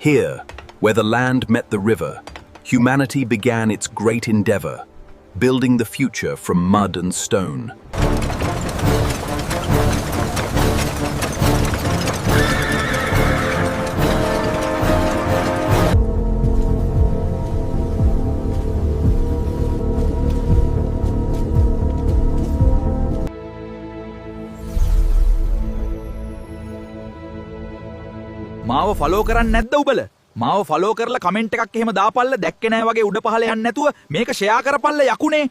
Here, where the land met the river, humanity began its great endeavor, building the future from mud and stone. මාව follow කරන්නේ නැද්ද උබල? මාව follow කරලා comment එකක් එහෙම දාපල්ල දැක්කේ නැහැ වගේ උඩ පහළ යන්නේ නැතුව මේක ෂෙයා කරපල්ල යකුනේ.